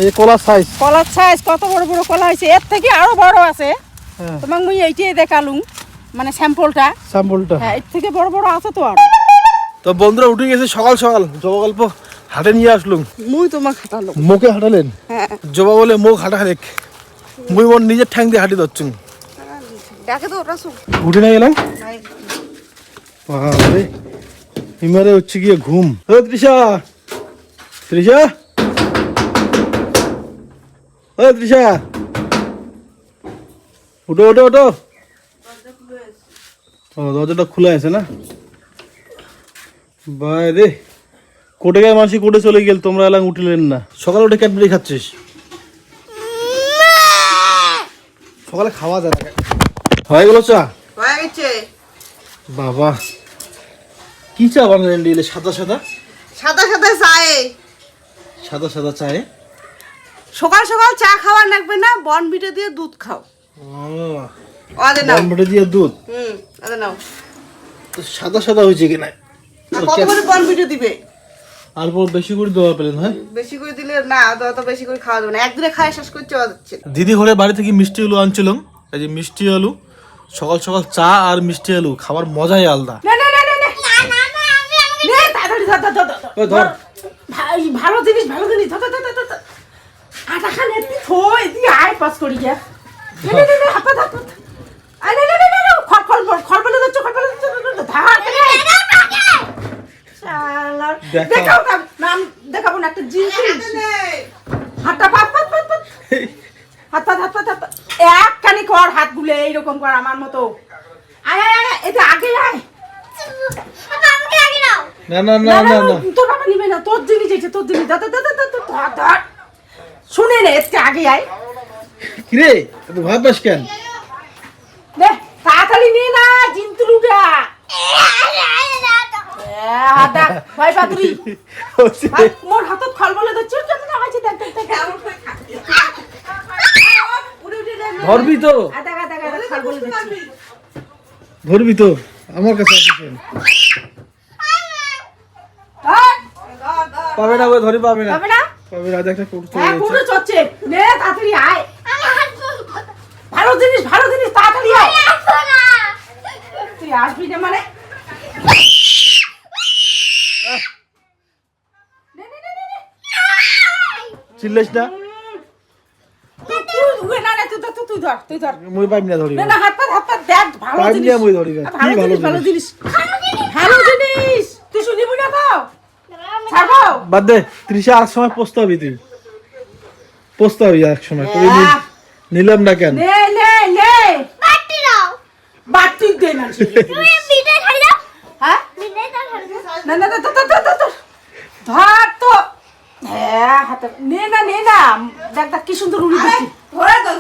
এই কলার সাইজ কত বড় বড় কলা হয়েছে, এর থেকে আরো বড় আছে। তোমাক মুই এইটাই দেখালুম, মানে স্যাম্পলটা। হ্যাঁ, এর থেকে বড় বড় আছে তো আর। তো বন্ধুরা উঠে গেছে সকাল সকাল, জবা গল্প হাটে নিয়ে আসলুম। মুই তোমাক হাঁটালো, মুখে হাঁটালেন? হ্যাঁ। জবা বলে মুখ হাঁটা হারেক, মুই মোর নিজের ঠ্যাং দিয়ে হাঁটি দচ্ছুন। দেখে তো ওটা উঠে না গেলাম বাবারে, হিমারে হচ্ছে গিয়ে ঘুম। ও তৃষা, তৃষা, ও তৃষা, ওটো ওটো ওটো। ও দরজাটা খোলা আছে না? বাইরে কোটে গায়ে মাসি কোটে চলে গেল, তোমরা এলাম উঠলেন না। সকালে উঠে ক্যাডবেরি খাচ্ছিস? সকালে খাওয়া যায় না। হয়ে গেল চা? হয়ে গেছে। বাবা কি চা বানালেন দিলে? সাদা সাদা সাদা সাদা চায়ে, সাদা সাদা চায়ে সকাল সকাল চা খাওয়া লাগবে না, বনবিটা দিয়ে দুধ খাও। ওদের নাও, বনবিটা দিয়ে দুধ। ওদের নাও। তো সাদা সাদা হয়েছে কিনা? কত করে বনবিটা দিবে? আর পর বেশি করে দেওয়া পেলেন? হয় বেশি করে দিলে না, অত বেশি করে খাওয়া যাবে না, একদিনে খায় শেষ করে চাওয়া যাচ্ছে। দিদি ঘরে বাড়ি থেকে মিষ্টি আলু আনছিলাম, এই যে মিষ্টি আলু, সকাল সকাল চা আর মিষ্টি আলু খাবার মজাই আলাদা। না না না না না না না, আমি নে তাড়াতাড়ি ধর। ভাই ভালো জিনিস ধর। আটা খান এতি থই দি আই পাস করি গিয়া। না না না, হাত হাত। আই না না না, খল বলে যাচ্ছ, ধার কে। শালা দেখাও নাম দেখাবো না একটা জিনিস। হাতটা পাত। হাত এক কানি কর, হাত গুলে এইরকম কর আমার মতো। আয় এটা আগে আয়। আমাকে আগে নাও। না না না না না, তোর বাবা নিবে না, তোর জিনিস এটা, তোর জিনিস। ধর শুনে নে, এতে আগে আয়। কি রে এত ভয় পাস কেন? দে তাড়াতাড়ি নিয়ে না জিন্তুলুটা। হাতা ভাই পাতুরি মোর হাতত খল বলে দচ্ছ। দেখ ধরবি তো? খল বলে দচ্ছি। ধরবি তো? আমার কাছে আসেন। পাবে না, ধরি পাবে না। পাবে না? পাবে না, একটা করতে হ্যাঁ পুরো চচ্ছে। নে তাড়াতাড়ি আয়। ভালো জিনিস তাড়াতাড়ি আয়। তুই আসবি না মানে? চিল্লাইস না। তুই ধর। মুই পাইম না ধরি। না হাত দেখ, ভালো পাইম জিনিস। না মুই ধরি। ভালো জিনিস। তুই শুনিবি না তো? ছাড়বো। বাদ দে, তৃষা আর সময় পস্তাবি, তুই পস্তাবি এক সময়। নিলাম না কেন? নে বাটি দাও। বাটি দে না। তুমি বিটে ছাড়ি দাও। হ্যাঁ বিটে ছাড়ি দাও। না ধর তো। হ্যাঁ হাতে নে না। দেখ কি সুন্দর উড়ি দিচ্ছি।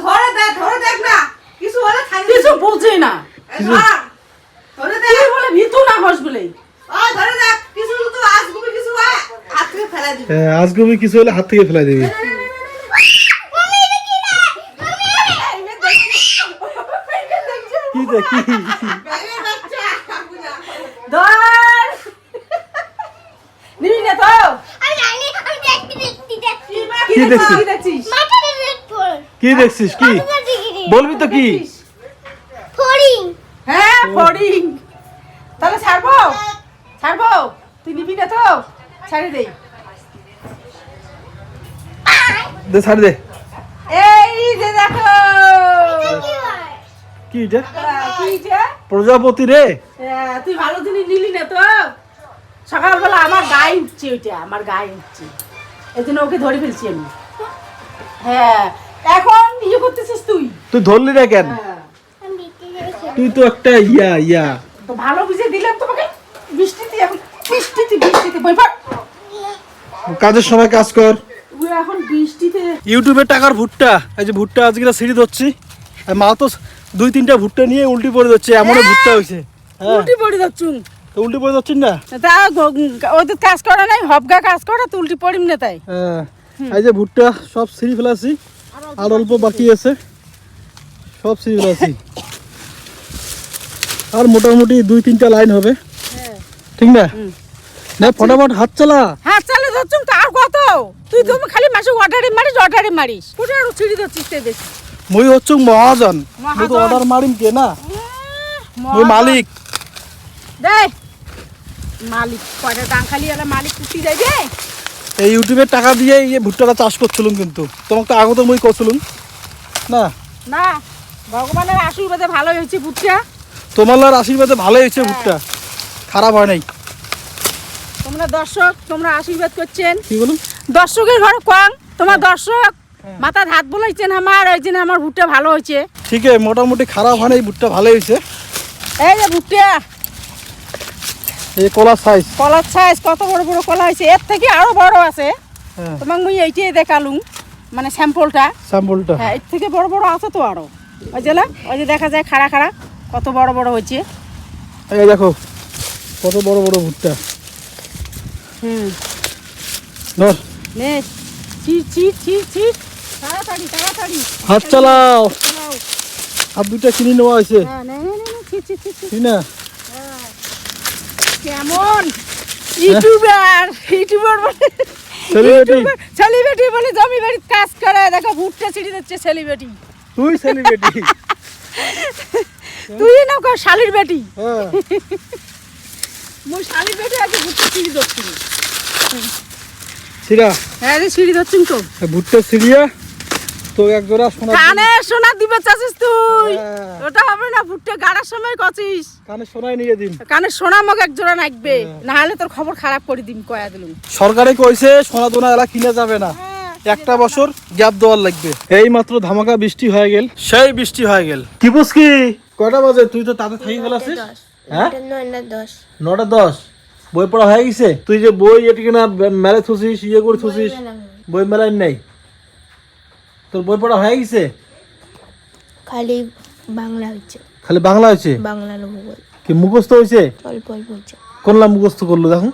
ধরে দেখ না, কিছু হলে কিছু বোঝে না। ধরে দেখ বলে ভিতু না হস বলে। ধরে দেখ কিছু তো আজগুবি কিছু হয়, হাত থেকে ফেলা দিবি। হ্যাঁ আজগুবি কিছু হলে হাত থেকে ফেলা দিবি। কি দেখি? ধর নিবি না তো? কি দেখছিস? কি দেখছিস? কি বলবি তো? কি ফড়িং? হ্যাঁ ফড়িং। তাহলে ছাড়বো? তুই নিবি না তো? ছাড়ি দেই। দে ছাড় দে। এই যে দেখো। কি এটা? কি এটা? প্রজাপতি রে। তুই ভালো জিনিস নিলি না তো? সকালবেলা আমার গায়ে উঠছে ওইটা, এই জন্য ওকে ধরে ফেলছি আমি। হ্যাঁ এখন ইয়ে করতেছিস তুই ধরলি না কেন? তুই তো একটা ইয়া তো ভালো বুঝে দিলাম তোমাকে। বৃষ্টিতে বই পড়। কাজের সময় কাজ কর। এখন বৃষ্টিতে ইউটিউবে টাকার ভুট্টা, এই যে ভুট্টা আজকে সিঁড়ি ধরছি, মা তো 2-3টা ভুট্টা নিয়ে উল্টি পড়ে যাচ্ছে, এমন ভুট্টা হয়েছে। উল্টি পড়ে যাচ্ছুন। তো উল্টি পড়ে যাচ্ছেন না? তা ওদের কাজ করা নাই, হবগা কাজ করা, তো উল্টি পড়িম না তাই। হ্যাঁ এই যে ভুট্টা সব সিঁড়ি ফেলাছি, আর অল্প বাকি আছে, সব সিঁড়ি ফেলাছি। আর মোটামুটি 2-3টা লাইন হবে, ঠিক না? না ফটাফট হাত চালা। হ্যাঁ চালে ধরছুম তো আর কত তুমি খালি মাসে অর্ডারে মারিস কোটা আর ছিড়ি ধরছিস তে বেশি মই হচ্ছে মহাজন মই তো মহাজন। অর্ডার মারিম কে না মই মালিক। দে মালিক কয়টা দাম খালি এলা মালিক কুটি যাইবে এই ইউটিউবের টাকা দিয়ে এই ভুট্টাটা চাষ করছিলাম, কিন্তু তোমাকে তো আগত মই করছিলাম না। না ভগবানের আশীর্বাদে ভালোই হয়েছে ভুট্টা। তোমার আশীর্বাদে ভালোই হয়েছে ভুট্টা, খারাপ হয় নাই। তোমরা দর্শক তোমরা আশীর্বাদ করছেন, কি বলুন দর্শকের ঘর কম তোমার দর্শক মাথার হাত বলাইছেন আমার ওই জন্য আমার ভুট্টা ভালো হয়েছে। ঠিক আছে, মোটামুটি খারাপ হয় নাই, ভুট্টা ভালোই হয়েছে। এই যে ভুট্টা এই কলার সাইজ, কলার সাইজ কত বড় বড় কলা হয়েছে, এর থেকে আরো বড় আছে। হ্যাঁ তোমাকে মুই এইটাই দেখালুম মানে স্যাম্পলটা। স্যাম্পলটা হ্যাঁ এর থেকে বড় বড় আছে তো আরো, ওই যে ওই যে দেখা যায় খাড়া খাড়া কত বড় বড় হয়েছে। এই দেখো কত বড় বড় ভুট্টা। ধর নে চিট চিট চিট চিট তাড়াতাড়ি তাড়াতাড়ি হাত চালাও। চালাও। হাত দুটা কিনে নেওয়া হয়েছে, হ্যাঁ নে নে নে চিট চিট চিট চিট। ঠিক না? কেমন ইউটিউবার ইউটিউবার বলে সেলিব্রিটি, সেলিব্রিটি বলে জমি বাড়ি কাজ করে দেখো ভুট্টা ছিড়ি দিচ্ছে সেলিব্রিটি। তুই সেলিব্রিটি। তুই না কর শালির বেটি, হ্যাঁ মোর শালির বেটি আগে ভুট্টা ছিড়ি দিচ্ছি। সিরা হ্যাঁ রে ছিড়ি দিচ্ছিস তো ভুট্টা সিরিয়া তো এক জোড়া সোনা কানে সোনা দিবে চাচ্ছিস তুই, হ্যাঁ। ওটা হবে না ভুট্টা গাড়ার সময় কছিস কানে সোনাই নিয়ে দিন। কানে সোনা মগ এক জোড়া নাকবে, না হলে তোর খবর খারাপ করে দিম কয়া দিলুম। সরকারে কইছে সোনা দোনা এলা কিনা যাবে না, একটা বছর গ্যাপ দেওয়ার লাগবে। এই মাত্র ধামাকা বৃষ্টি হয়ে গেল, সেই বৃষ্টি হয়ে গেল। কি বুঝকি কয়টা বাজে? তুই তো তাতে থাকি গেল আছিস। হ্যাঁ 9:10 বই পড়া হয়ে গেছে? তুই যে বই এটিকে না মেলে থুসিস ইয়ে করে থুসিস, বই মেলাই নাই, তোর বই পড়া হয়ে গেছে? খালি বাংলা হচ্ছে, খালি বাংলা হয়েছে? বাংলার ভূগোল কি মুখস্থ হয়েছে? অল্প অল্প হচ্ছে। কোনলা মুখস্থ করলো দেখুন,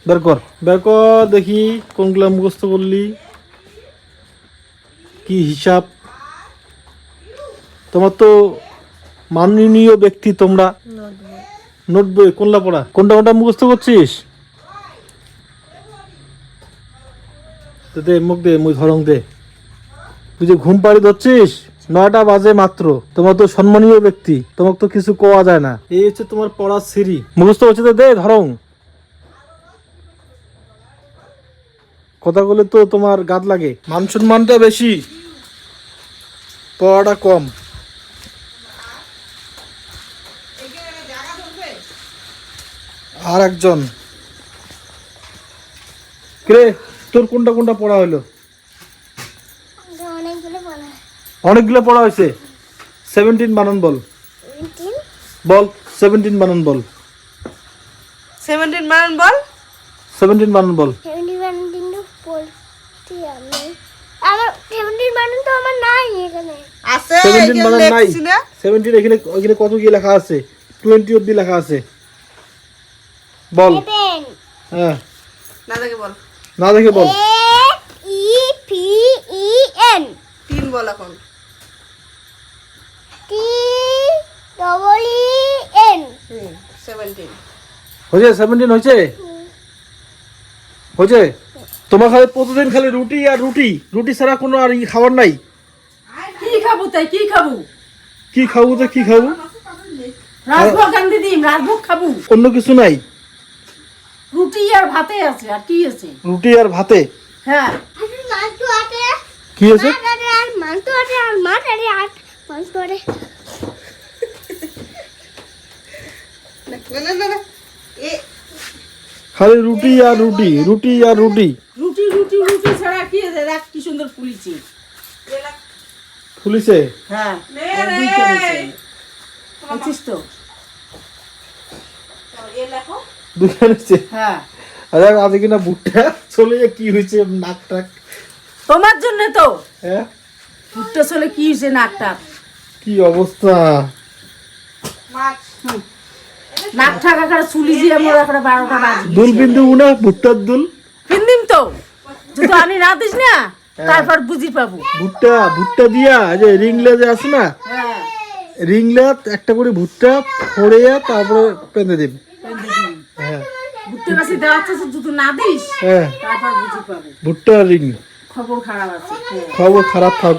বের কর বের কর দেখি কোনগুলা মুখস্থ করলি, কি হিসাব। তোমার তো মাননীয় ব্যক্তি তোমরা। নোটবুক নোট বই কোনলা পড়া, কোনটা কোনটা মুখস্থ করছিস? তো দে মুখ দে, মুই ধরং দে। তুই যে ঘুম পাড়ি ধরছিস, 9টা বাজে মাত্র, তোমার তো সম্মানীয় ব্যক্তি, তোমাকে তো কিছু কোয়া যায় না। এই হচ্ছে তোমার পড়ার সিঁড়ি, মুখস্থ হচ্ছে তো দে ধরং। কথা বলে তো তোমার গাদ লাগে, মান সম্মানটা বেশি, পড়াটা কম। আর একজন কে, তোর কোনটা কোনটা পড়া হলো? অনেকগুলো পড়া হয়েছে। 17 বানান বল, বল 17 বানান বল, 17 মান বল, 17 বানান বল। আছে 17 বানান নাই, 17 এখানে এখানে কত কি লেখা আছে? 20 অবধি লেখা আছে, বল। হ্যাঁ না দেখে বল, না দেখে বল। 3 বল এখন। হুম 17 হয়েছে? 17 হয়েছে? হয়েছে? তোমার খালি প্রতিদিন খালি রুটি আর রুটি, রুটি ছাড়া কোনো আর খাবার নাই। কি খাবো তাই কি খাবো? কি খাবো তো কি খাবো? রাজভোগ গান্ধী দিম, রাজভোগ খাবো, অন্য কিছু নাই? রুটি আর ভাতে আছে, আর কি আছে? রুটি আর ভাতে। হ্যাঁ কি আছে? খালি রুটি আর রুটি, রুটি আর রুটি। রুটি রুটি রুটি ছাড়া কি আছে? দেখ কি সুন্দর ফুলিছে। ফুলিছে? হ্যাঁ বুঝছিস তো? দুখানেছে। হ্যাঁ আরে আজ কিনা বুটটা চলে যায়, কি হয়েছে নাক টাক? তোমার জন্য তো হ্যাঁ ভুট্টা চলে কি হয়েছে নাকটা, কি অবস্থা। নাক ঠাকা করে চুলি দিয়ে আমার একটা 12টা বাজে। দুল বিন্দু না ভুট্টার দুল কিনদিম তো যদি আনি না দিস না তারপর বুঝি পাবো। ভুট্টা ভুট্টা দিয়া যে রিংলা যে আছে না, হ্যাঁ রিংলা একটা করে ভুট্টা ফড়ে তারপরে পেঁধে দিন। হ্যাঁ ভুট্টা তোর কাছে দেওয়া তো যদি না দিস হ্যাঁ তারপর বুঝি পাবে ভুট্টা রিং খবর খারাপ আছে খবর খারাপ থাক